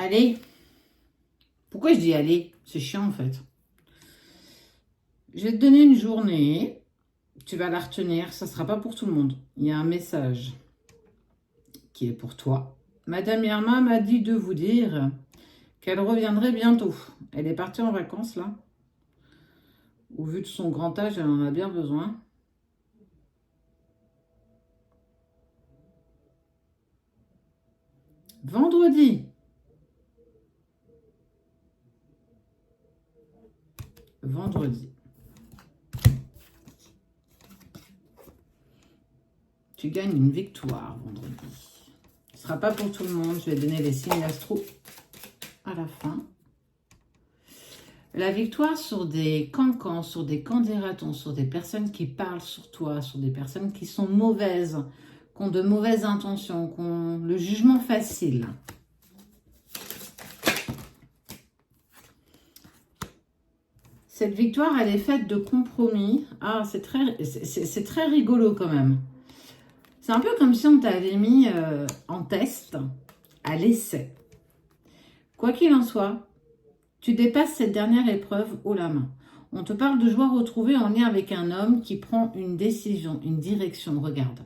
Allez. Pourquoi je dis allez? C'est chiant en fait. Je vais te donner une journée. Tu vas la retenir. Ça ne sera pas pour tout le monde. Il y a un message qui est pour toi. Madame Irma m'a dit de vous dire qu'elle reviendrait bientôt. Elle est partie en vacances là. Au vu de son grand âge, elle en a bien besoin. Vendredi. Vendredi. Tu gagnes une victoire vendredi. Ce ne sera pas pour tout le monde. Je vais donner les signes astro à la fin. La victoire sur des cancans, sur des candidatons, sur des personnes qui parlent sur toi, sur des personnes qui sont mauvaises, qui ont de mauvaises intentions, qui ont le jugement facile. Cette victoire, elle est faite de compromis. Ah, c'est très rigolo quand même. C'est un peu comme si on t'avait mis en test, à l'essai. Quoi qu'il en soit, tu dépasses cette dernière épreuve haut la main. On te parle de joie retrouvée en lien avec un homme qui prend une décision, une direction. Regarde.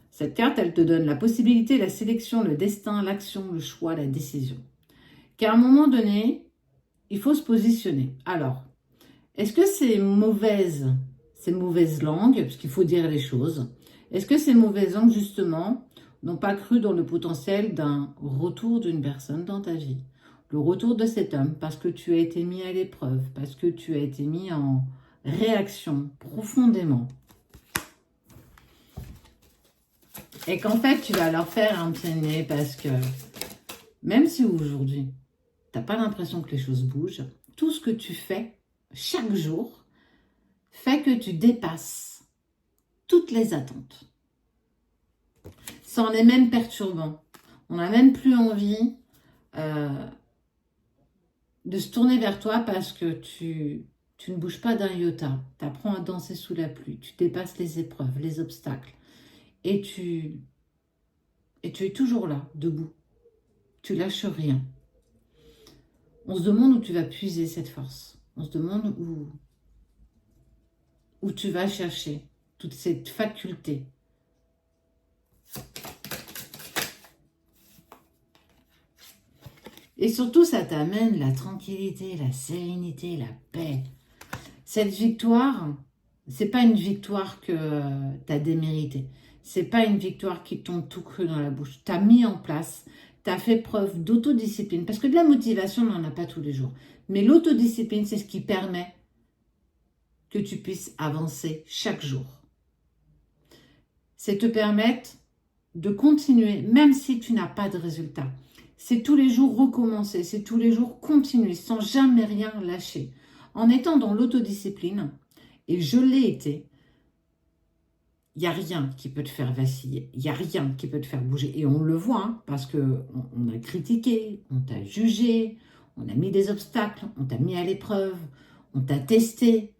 Cette carte, elle te donne la possibilité, la sélection, le destin, l'action, le choix, la décision. Qu'à un moment donné, il faut se positionner. Alors, est-ce que ces mauvaises langues, parce qu'il faut dire les choses, est-ce que ces mauvaises langues, justement, n'ont pas cru dans le potentiel d'un retour d'une personne dans ta vie? Le retour de cet homme, parce que tu as été mis à l'épreuve, parce que tu as été mis en réaction profondément. Et qu'en fait, tu vas leur faire un pied de nez parce que même si aujourd'hui, tu n'as pas l'impression que les choses bougent, tout ce que tu fais chaque jour fait que tu dépasses toutes les attentes. Ça en est même perturbant. On n'a même plus envie de se tourner vers toi parce que tu ne bouges pas d'un iota. Tu apprends à danser sous la pluie. Tu dépasses les épreuves, les obstacles. Et tu es toujours là, debout. Tu lâches rien. On se demande où tu vas puiser cette force. On se demande où tu vas chercher toute cette faculté. Et surtout, ça t'amène la tranquillité, la sérénité, la paix. Cette victoire, c'est pas une victoire que tu as déméritée. C'est pas une victoire qui tombe tout cru dans la bouche. Tu as mis en place, tu as fait preuve d'autodiscipline. Parce que de la motivation, on n'en a pas tous les jours. Mais l'autodiscipline, c'est ce qui permet que tu puisses avancer chaque jour. C'est te permettre de continuer, même si tu n'as pas de résultat. C'est tous les jours recommencer, c'est tous les jours continuer, sans jamais rien lâcher. En étant dans l'autodiscipline, et je l'ai été, il n'y a rien qui peut te faire vaciller, il n'y a rien qui peut te faire bouger. Et on le voit, hein, parce qu'on a critiqué, on t'a jugé, on a mis des obstacles, on t'a mis à l'épreuve, on t'a testé.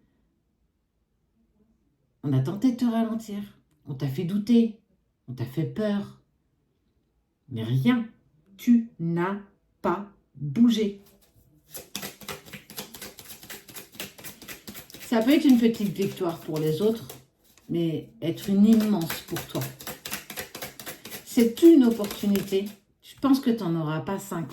On a tenté de te ralentir, on t'a fait douter, on t'a fait peur. Mais rien, tu n'as pas bougé. Ça peut être une petite victoire pour les autres, mais être une immense pour toi. C'est une opportunité. Je pense que tu n'en auras pas 50.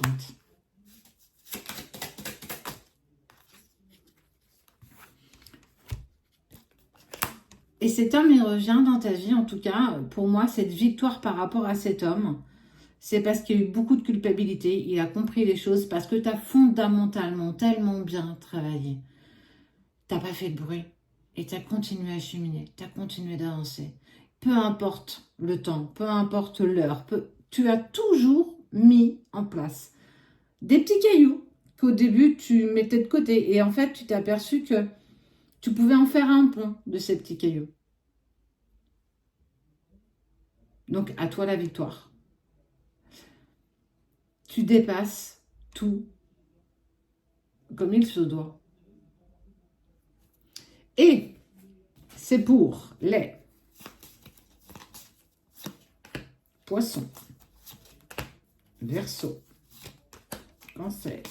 Et cet homme, il revient dans ta vie, en tout cas, pour moi, cette victoire par rapport à cet homme, c'est parce qu'il y a eu beaucoup de culpabilité, il a compris les choses, parce que tu as fondamentalement tellement bien travaillé. Tu n'as pas fait de bruit, et tu as continué à cheminer, tu as continué d'avancer. Peu importe le temps, peu importe l'heure, tu as toujours mis en place des petits cailloux qu'au début, tu mettais de côté. Et en fait, tu t'es aperçu que tu pouvais en faire un pont de ces petits cailloux. Donc, à toi la victoire. Tu dépasses tout comme il se doit. Et c'est pour les Poissons, Verseau, Cancer,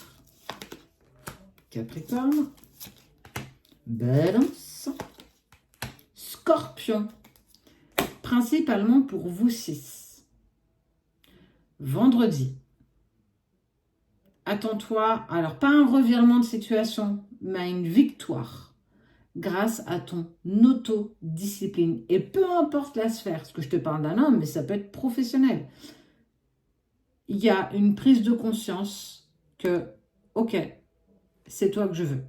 Capricorne, Balance, Scorpion, principalement pour vous 6. Vendredi, attends-toi, alors pas un revirement de situation, mais à une victoire grâce à ton autodiscipline. Et peu importe la sphère, parce que je te parle d'un homme, mais ça peut être professionnel. Il y a une prise de conscience que, ok, c'est toi que je veux.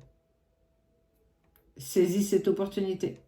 Saisis cette opportunité.